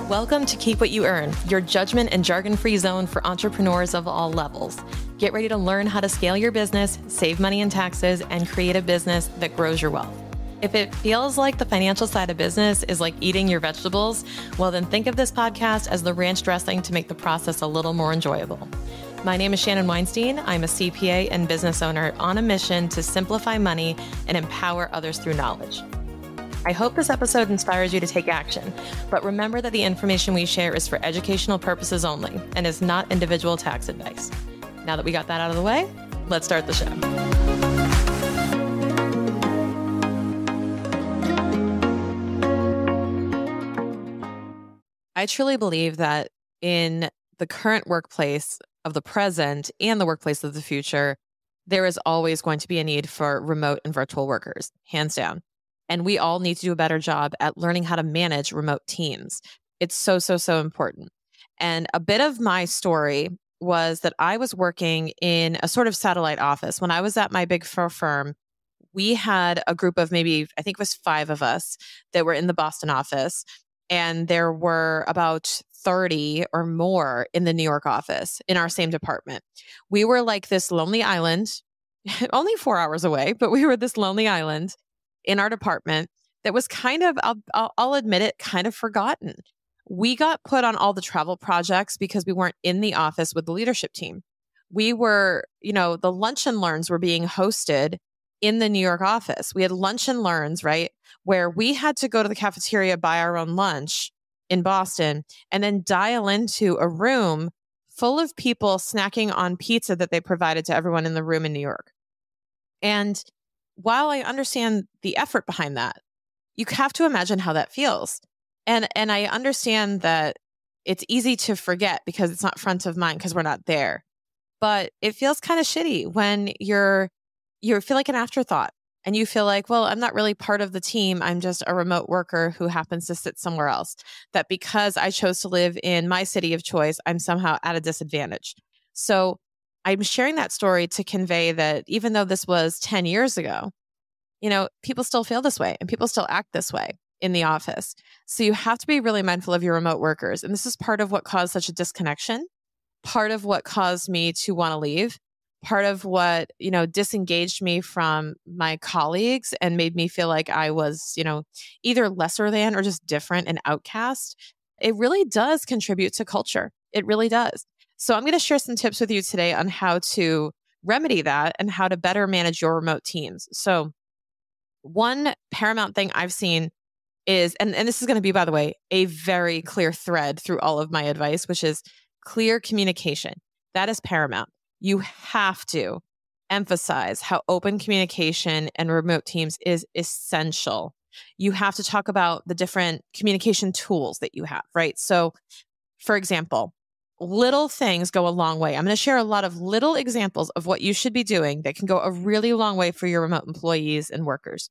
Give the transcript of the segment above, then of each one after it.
Welcome to Keep What You Earn, your judgment and jargon-free zone for entrepreneurs of all levels. Get ready to learn how to scale your business, save money in taxes, and create a business that grows your wealth. If it feels like the financial side of business is like eating your vegetables, well then think of this podcast as the ranch dressing to make the process a little more enjoyable. My name is Shannon Weinstein. I'm a CPA and business owner on a mission to simplify money and empower others through knowledge. I hope this episode inspires you to take action, but remember that the information we share is for educational purposes only and is not individual tax advice. Now that we got that out of the way, let's start the show. I truly believe that in the current workplace of the present and the workplace of the future, there is always going to be a need for remote and virtual workers, hands down. And we all need to do a better job at learning how to manage remote teams. It's so important. And a bit of my story was that I was working in a sort of satellite office. When I was at my big four firm, we had a group of maybe, I think it was 5 of us that were in the Boston office. And there were about 30 or more in the New York office in our same department. We were like this lonely island, only 4 hours away, but we were this lonely island in our department that was kind of, I'll admit it, kind of forgotten. We got put on all the travel projects because we weren't in the office with the leadership team. We were, the lunch and learns were being hosted in the New York office. We had lunch and learns, right? Where we had to go to the cafeteria, buy our own lunch in Boston, and then dial into a room full of people snacking on pizza that they provided to everyone in the room in New York. And while I understand the effort behind that, you have to imagine how that feels. And I understand that it's easy to forget because it's not front of mind because we're not there. But it feels kind of shitty when you feel like an afterthought and you feel like, well, I'm not really part of the team. I'm just a remote worker who happens to sit somewhere else. That because I chose to live in my city of choice, I'm somehow at a disadvantage. So I'm sharing that story to convey that even though this was 10 years ago, people still feel this way and people still act this way in the office. So you have to be really mindful of your remote workers. And this is part of what caused such a disconnection, part of what caused me to want to leave, part of what, disengaged me from my colleagues and made me feel like I was, either lesser than or just different and outcast. It really does contribute to culture. It really does. So I'm going to share some tips with you today on how to remedy that and how to better manage your remote teams. So one paramount thing I've seen is, and this is going to be, by the way, a very clear thread through all of my advice, which is clear communication. That is paramount. You have to emphasize how open communication and remote teams is essential. You have to talk about the different communication tools that you have, right? So, for example, little things go a long way. I'm going to share a lot of little examples of what you should be doing that can go a really long way for your remote employees and workers.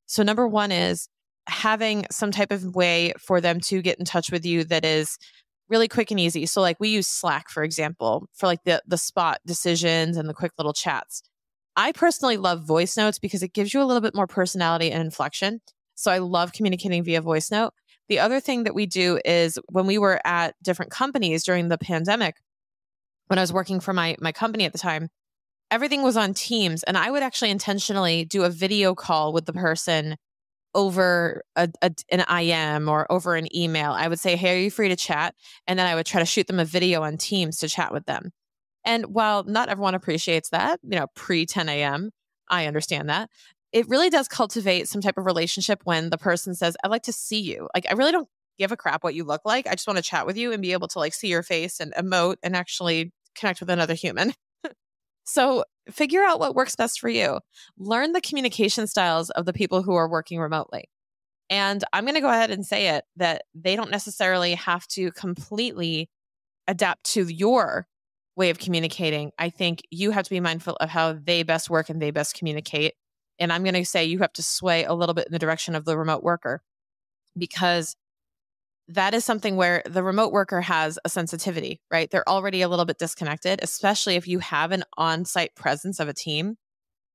So number one is having some type of way for them to get in touch with you that is really quick and easy. So like we use Slack, for example, for like the spot decisions and the quick little chats. I personally love voice notes because it gives you a little bit more personality and inflection. So I love communicating via voice note. The other thing that we do is when we were at different companies during the pandemic, when I was working for my company at the time, everything was on Teams. And I would actually intentionally do a video call with the person over an IM or over an email. I would say, hey, are you free to chat? And then I would try to shoot them a video on Teams to chat with them. And while not everyone appreciates that, pre 10 a.m., I understand that. It really does cultivate some type of relationship when the person says, I'd like to see you. Like, I really don't give a crap what you look like. I just want to chat with you and be able to see your face and emote and actually connect with another human. So figure out what works best for you. Learn the communication styles of the people who are working remotely. And I'm going to go ahead and say it that they don't necessarily have to completely adapt to your way of communicating. I think you have to be mindful of how they best work and they best communicate. And I'm going to say you have to sway a little bit in the direction of the remote worker because that is something where the remote worker has a sensitivity, right? They're already a little bit disconnected, especially if you have an on-site presence of a team.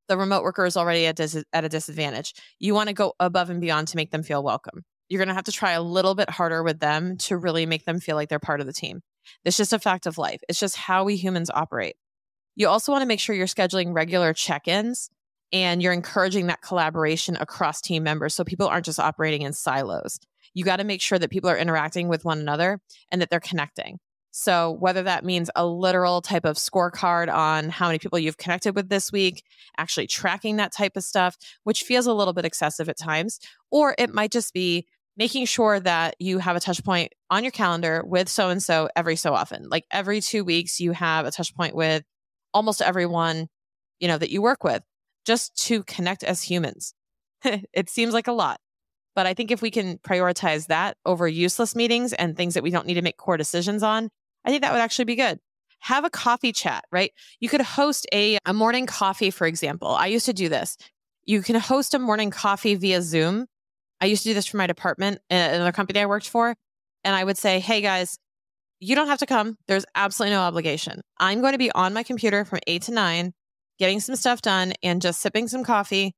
The remote worker is already at a disadvantage. You want to go above and beyond to make them feel welcome. You're going to have to try a little bit harder with them to really make them feel like they're part of the team. It's just a fact of life. It's just how we humans operate. You also want to make sure you're scheduling regular check-ins and you're encouraging that collaboration across team members so people aren't just operating in silos. You got to make sure that people are interacting with one another and that they're connecting. So whether that means a literal type of scorecard on how many people you've connected with this week, actually tracking that type of stuff, which feels a little bit excessive at times, or it might just be making sure that you have a touch point on your calendar with so-and-so every so often. Like every 2 weeks, you have a touch point with almost everyone, that you work with, just to connect as humans. It seems like a lot, but I think if we can prioritize that over useless meetings and things that we don't need to make core decisions on, I think that would actually be good. Have a coffee chat, right? You could host a morning coffee, for example. I used to do this. You can host a morning coffee via Zoom. I used to do this for my department in another company I worked for. And I would say, hey guys, you don't have to come. There's absolutely no obligation. I'm going to be on my computer from 8 to 9, getting some stuff done and just sipping some coffee.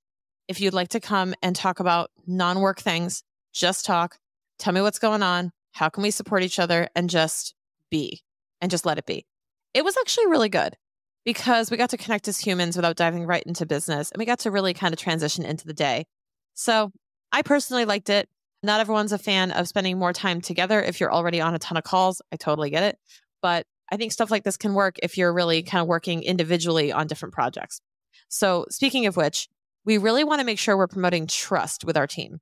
If you'd like to come and talk about non-work things, just talk. Tell me what's going on. How can we support each other and just be and just let it be? It was actually really good because we got to connect as humans without diving right into business. And we got to really kind of transition into the day. So I personally liked it. Not everyone's a fan of spending more time together if you're already on a ton of calls. I totally get it. But I think stuff like this can work if you're really kind of working individually on different projects. So speaking of which, we really want to make sure we're promoting trust with our team.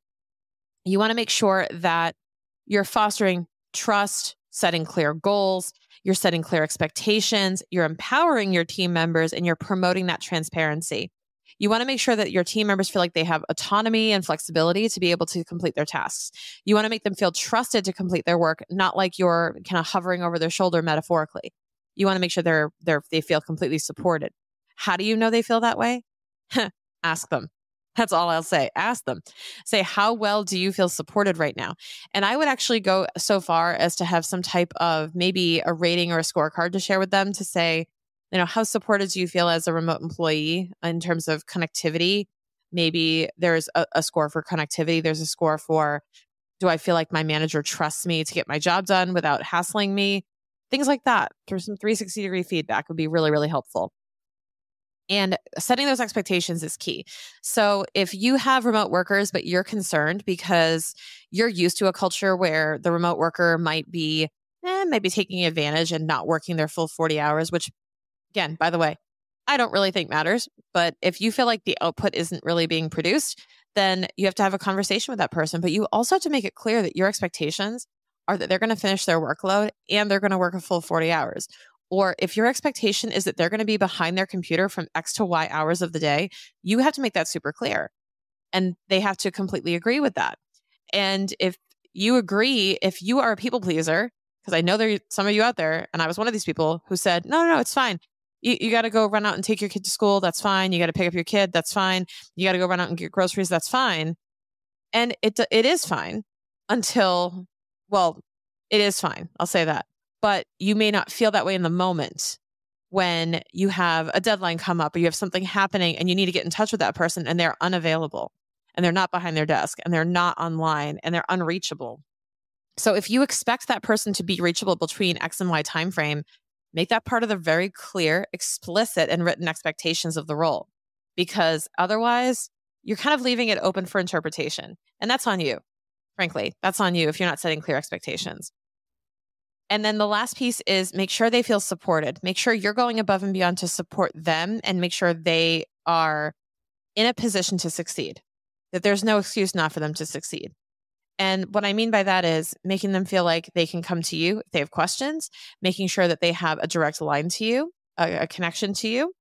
You want to make sure that you're fostering trust, setting clear goals, you're setting clear expectations, you're empowering your team members, and you're promoting that transparency. You want to make sure that your team members feel like they have autonomy and flexibility to be able to complete their tasks. You want to make them feel trusted to complete their work, not like you're kind of hovering over their shoulder metaphorically. You want to make sure they feel completely supported. How do you know they feel that way? Ask them. That's all I'll say. Ask them. Say, how well do you feel supported right now? And I would actually go so far as to have some type of maybe a rating or a scorecard to share with them to say, how supported do you feel as a remote employee in terms of connectivity? Maybe there's a score for connectivity. There's a score for, do I feel like my manager trusts me to get my job done without hassling me? Things like that. Through some 360-degree feedback would be really, really helpful. And setting those expectations is key. So if you have remote workers, but you're concerned because you're used to a culture where the remote worker might be taking advantage and not working their full 40 hours, which again, by the way, I don't really think matters. But if you feel like the output isn't really being produced, then you have to have a conversation with that person. But you also have to make it clear that your expectations are that they're going to finish their workload and they're going to work a full 40 hours. Or if your expectation is that they're going to be behind their computer from X to Y hours of the day, you have to make that super clear. And they have to completely agree with that. And if you agree, if you are a people pleaser, because I know there are some of you out there, and I was one of these people who said, no, it's fine. You got to go run out and take your kid to school. That's fine. You got to pick up your kid. That's fine. You got to go run out and get groceries. That's fine. And it is fine until, it is fine. I'll say that. But you may not feel that way in the moment when you have a deadline come up or you have something happening and you need to get in touch with that person and they're unavailable and they're not behind their desk and they're not online and they're unreachable. So if you expect that person to be reachable between X and Y timeframe, make that part of the very clear, explicit, and written expectations of the role, because otherwise you're kind of leaving it open for interpretation. And that's on you. Frankly, that's on you if you're not setting clear expectations. And then the last piece is make sure they feel supported. Make sure you're going above and beyond to support them and make sure they are in a position to succeed, that there's no excuse not for them to succeed. And what I mean by that is making them feel like they can come to you if they have questions, making sure that they have a direct line to you, a connection to you,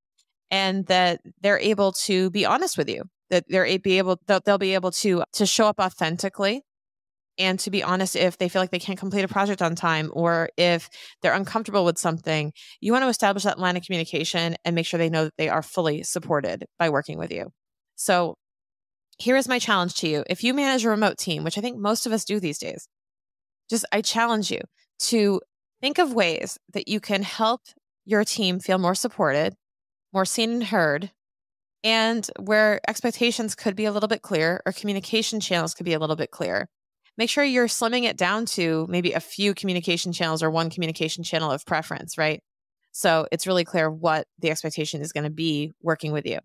and that they're able to be honest with you, that they'll be able to show up authentically and to be honest if they feel like they can't complete a project on time or if they're uncomfortable with something. You want to establish that line of communication and make sure they know that they are fully supported by working with you. So here is my challenge to you. If you manage a remote team, which I think most of us do these days, I challenge you to think of ways that you can help your team feel more supported, more seen and heard, and where expectations could be a little bit clear or communication channels could be a little bit clear. make sure you're slimming it down to maybe a few communication channels or one communication channel of preference, right? So it's really clear what the expectation is going to be working with you.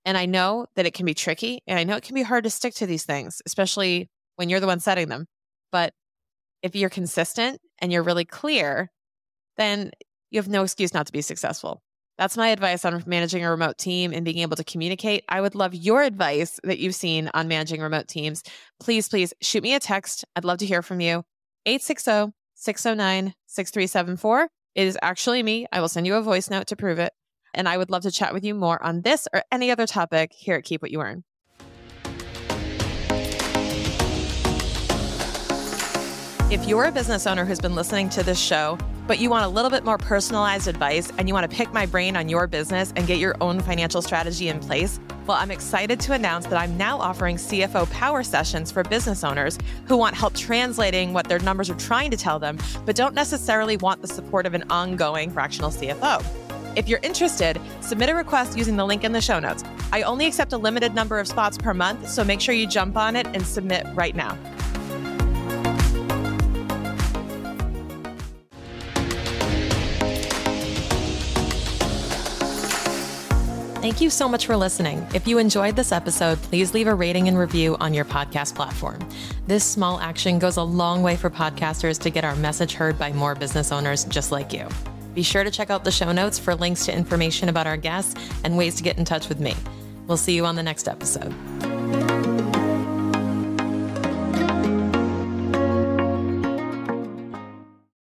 And I know that it can be tricky, and I know it can be hard to stick to these things, especially when you're the one setting them. But if you're consistent and you're really clear, then you have no excuse not to be successful. That's my advice on managing a remote team and being able to communicate. I would love your advice that you've seen on managing remote teams. Please shoot me a text. I'd love to hear from you. 860-609-6374. It is actually me. I will send you a voice note to prove it. And I would love to chat with you more on this or any other topic here at Keep What You Earn. If you're a business owner who's been listening to this show, but you want a little bit more personalized advice and you want to pick my brain on your business and get your own financial strategy in place, well, I'm excited to announce that I'm now offering CFO Power Sessions for business owners who want help translating what their numbers are trying to tell them, but don't necessarily want the support of an ongoing fractional CFO. If you're interested, submit a request using the link in the show notes. I only accept a limited number of spots per month, so make sure you jump on it and submit right now. Thank you so much for listening. If you enjoyed this episode, please leave a rating and review on your podcast platform. This small action goes a long way for podcasters to get our message heard by more business owners just like you. Be sure to check out the show notes for links to information about our guests and ways to get in touch with me. We'll see you on the next episode.